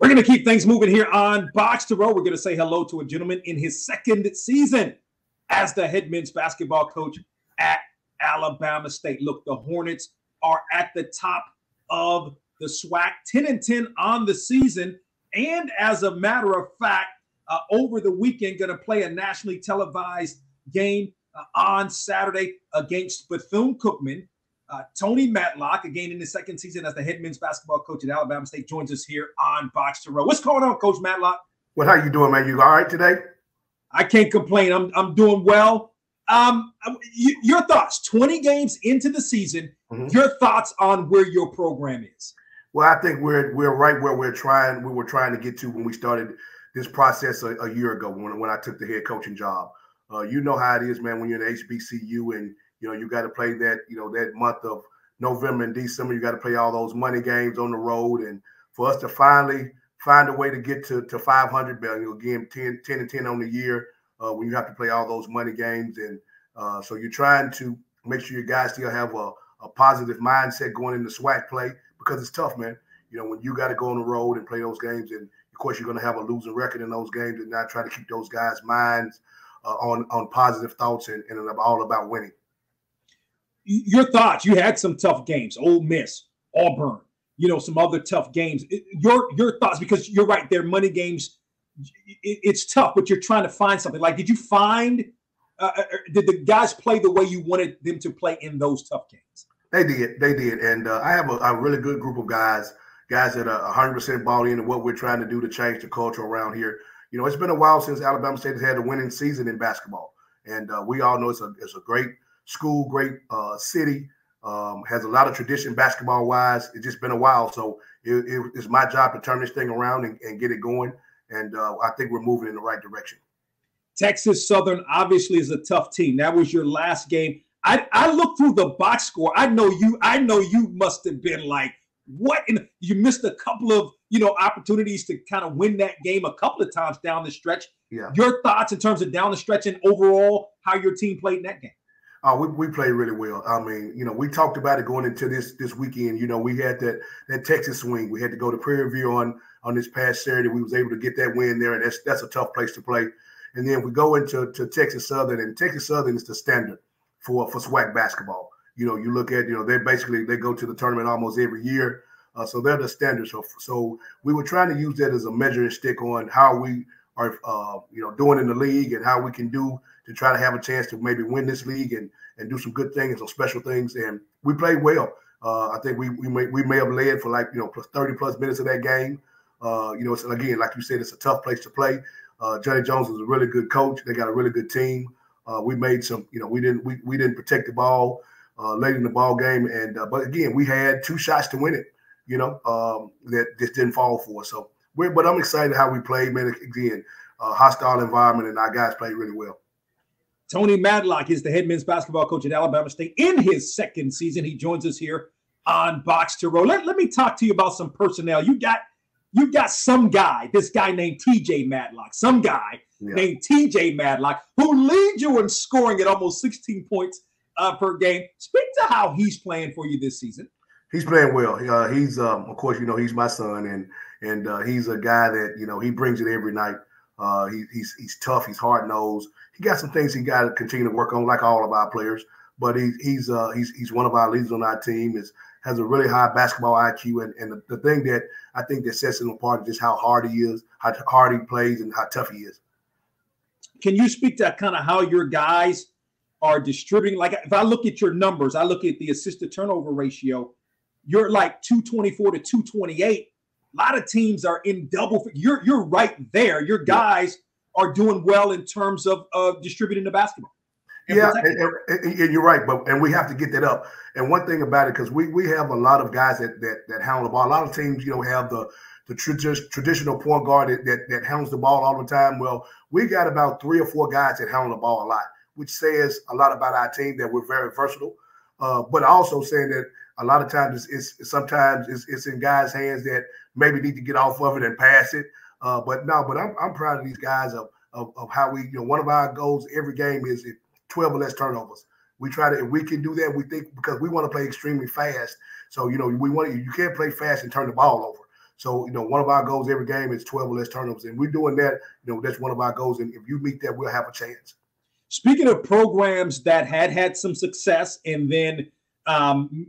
We're going to keep things moving here on Box to Row. We're going to say hello to a gentleman in his second season as the head men's basketball coach at Alabama State. Look, the Hornets are at the top of the SWAC, 10-10 on the season. And as a matter of fact, over the weekend, going to play a nationally televised game on Saturday against Bethune-Cookman. Tony Madlock, again in his second season as the head men's basketball coach at Alabama State, joins us here on Box to Row. What's going on, Coach Madlock? Well, how you doing, man? You all right today? I can't complain. I'm doing well. Your thoughts, 20 games into the season, your thoughts on where your program is? Well, I think we're right where we were trying to get to when we started this process a year ago when I took the head coaching job. You know how it is, man, when you're in HBCU and you got to play that, that month of November and December. You got to play all those money games on the road. And for us to finally find a way to get to 500, again, 10-10 on the year when you have to play all those money games. And so you're trying to make sure your guys still have a positive mindset going into SWAC play because it's tough, man. When you got to go on the road and play those games. And, of course, you're going to have a losing record in those games and not try to keep those guys' minds on positive thoughts and all about winning. Your thoughts, you had some tough games, Ole Miss, Auburn, some other tough games. Your thoughts, because you're right, they're money games. It's tough, but you're trying to find something. Like, did you find, did the guys play the way you wanted them to play in those tough games? They did. And I have a really good group of guys that are 100% bought into what we're trying to do to change the culture around here. It's been a while since Alabama State has had a winning season in basketball. And we all know it's a great school, great city, has a lot of tradition basketball-wise. It's just been a while. So it's my job to turn this thing around and get it going. And I think we're moving in the right direction. Texas Southern obviously is a tough team. That was your last game. I looked through the box score. I know you must have been like, what? You missed a couple of, opportunities to kind of win that game a couple of times down the stretch. Yeah. Your thoughts in terms of down the stretch and overall how your team played in that game? We played really well. I mean, we talked about it going into this weekend. We had that Texas swing. We had to go to Prairie View on this past Saturday. We was able to get that win there, and that's a tough place to play. And then we go into Texas Southern, and Texas Southern is the standard for SWAC basketball. You look at, they go to the tournament almost every year. So they're the standard. So we were trying to use that as a measuring stick on how we are, doing in the league and how we can do to try to have a chance to maybe win this league and do some good things, some special things. And we played well. I think we may have led for 30 plus minutes of that game. So again, like you said, it's a tough place to play. Johnny Jones is a really good coach. They got a really good team. We made some, we didn't protect the ball late in the ball game. And but again, we had 2 shots to win it, that just didn't fall for us. So but I'm excited how we played, man. Again, hostile environment, and our guys played really well. Tony Madlock is the head men's basketball coach at Alabama State in his second season. He joins us here on Box to Row. Let me talk to you about some personnel. You got some guy, this guy named TJ Madlock, named TJ Madlock, who leads you in scoring at almost 16 points per game. Speak to how he's playing for you this season. He's playing well. He's of course, he's my son, and he's a guy that he brings it every night. He's tough. He's hard nosed. He got some things he got to continue to work on, like all of our players. But he's one of our leaders on our team. Has a really high basketball IQ, and the thing that I think that sets him apart is just how hard he is, how hard he plays, and how tough he is. Can you speak to kind of how your guys are distributing? Like, if I look at your numbers, I look at the assist to turnover ratio. You're like 224 to 228. A lot of teams are in double. You're right there. Your guys are doing well in terms of distributing the basketball. And you're right, and we have to get that up. And one thing about it, because we have a lot of guys that handle the ball. A lot of teams, have the traditional point guard that handles the ball all the time. Well, we got about 3 or 4 guys that handle the ball a lot, which says a lot about our team, that we're very versatile. But also saying that a lot of times it's in guys' hands that maybe need to get off of it and pass it. But I'm proud of these guys of how we, one of our goals every game is 12 or less turnovers. We try to, if we can do that, we think, because we want to play extremely fast. So, you can't play fast and turn the ball over. So, one of our goals every game is 12 or less turnovers. And we're doing that, that's one of our goals. And if you meet that, we'll have a chance. Speaking of programs that had some success and then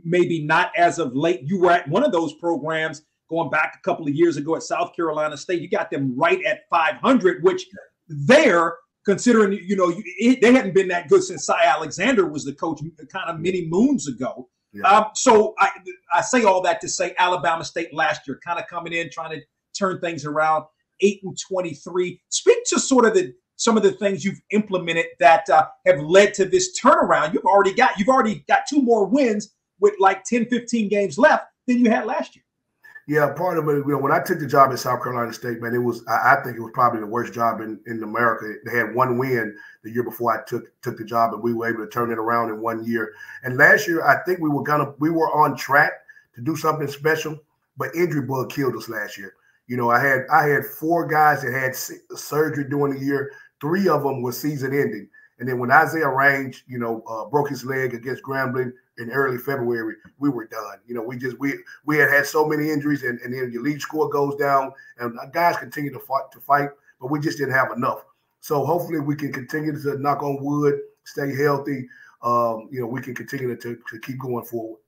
maybe not as of late, you were at one of those programs going back a couple of years ago at South Carolina State. You got them right at 500, which there, considering, they hadn't been that good since Cy Alexander was the coach kind of many moons ago. Yeah. So I say all that to say Alabama State last year kind of coming in, trying to turn things around, 8-23. Speak to sort of some of the things you've implemented that have led to this turnaround. You've already got 2 more wins with like 10, 15 games left than you had last year. Yeah, part of it, when I took the job at South Carolina State, man, I think it was probably the worst job in America. They had 1 win the year before I took the job, and we were able to turn it around in 1 year. And last year, I think we were on track to do something special, but injury bug killed us last year. I had 4 guys that had surgery during the year. 3 of them were season ending. And then when Isaiah Range, broke his leg against Grambling in early February, we were done. We had so many injuries, and then your lead score goes down, and guys continue to fight, but we just didn't have enough. So hopefully we can continue to knock on wood, stay healthy. We can continue to keep going forward.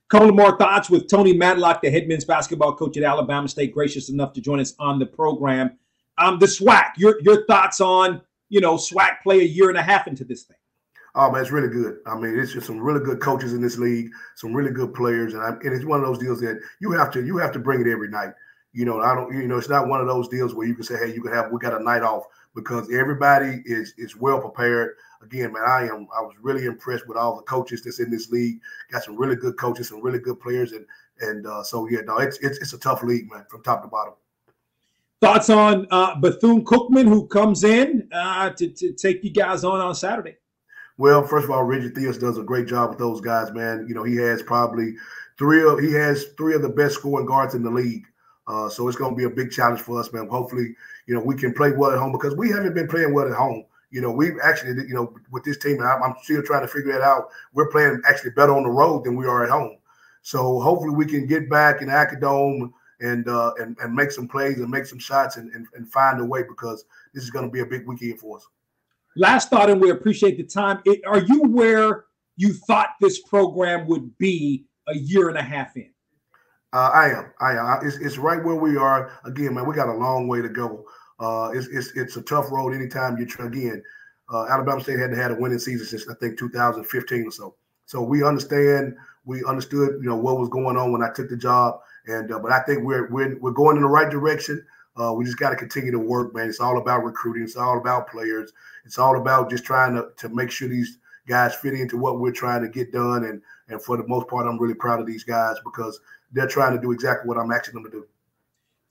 Couple of more thoughts with Tony Madlock, the head men's basketball coach at Alabama State, gracious enough to join us on the program. The SWAC, your thoughts on, SWAC play a year and a half into this thing? Oh, man, it's really good. I mean, it's just some really good coaches in this league, some really good players, and it's one of those deals that you have to bring it every night. It's not one of those deals where you can say, hey, we got a night off, because everybody is well prepared. Again, man, I was really impressed with all the coaches that's in this league. Got some really good coaches, some really good players, it's a tough league, man, from top to bottom. Thoughts on Bethune-Cookman, who comes in to take you guys on Saturday? Well, first of all, Reggie Theus does a great job with those guys, man. He has probably three of the best scoring guards in the league. So it's going to be a big challenge for us, man. Hopefully, we can play well at home, because we haven't been playing well at home. We've actually, with this team, I'm still trying to figure that out. We're playing actually better on the road than we are at home. So hopefully we can get back in the Acadome and make some plays and make some shots and find a way, because this is going to be a big weekend for us. Last thought, and we appreciate the time. Are you where you thought this program would be a year and a half in? I am. It's right where we are. Again, man, we got a long way to go. It's a tough road anytime you try. Again, Alabama State hadn't had a winning season since, I think, 2015 or so. So we understood, what was going on when I took the job. But I think we're going in the right direction. We just got to continue to work, man. It's all about recruiting. It's all about players. It's all about just trying to make sure these guys fit into what we're trying to get done. And for the most part, I'm really proud of these guys, because they're trying to do exactly what I'm asking them to do.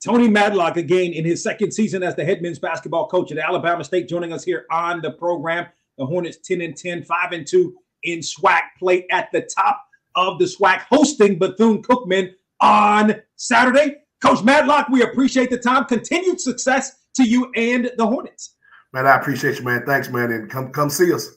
Tony Madlock, again, in his second season as the head men's basketball coach at Alabama State, joining us here on the program. The Hornets 10-10, 5-2 in SWAC play, at the top of the SWAC, hosting Bethune-Cookman on Saturday. Coach Madlock, we appreciate the time. Continued success to you and the Hornets. Man, I appreciate you, man. Thanks, man. And come see us.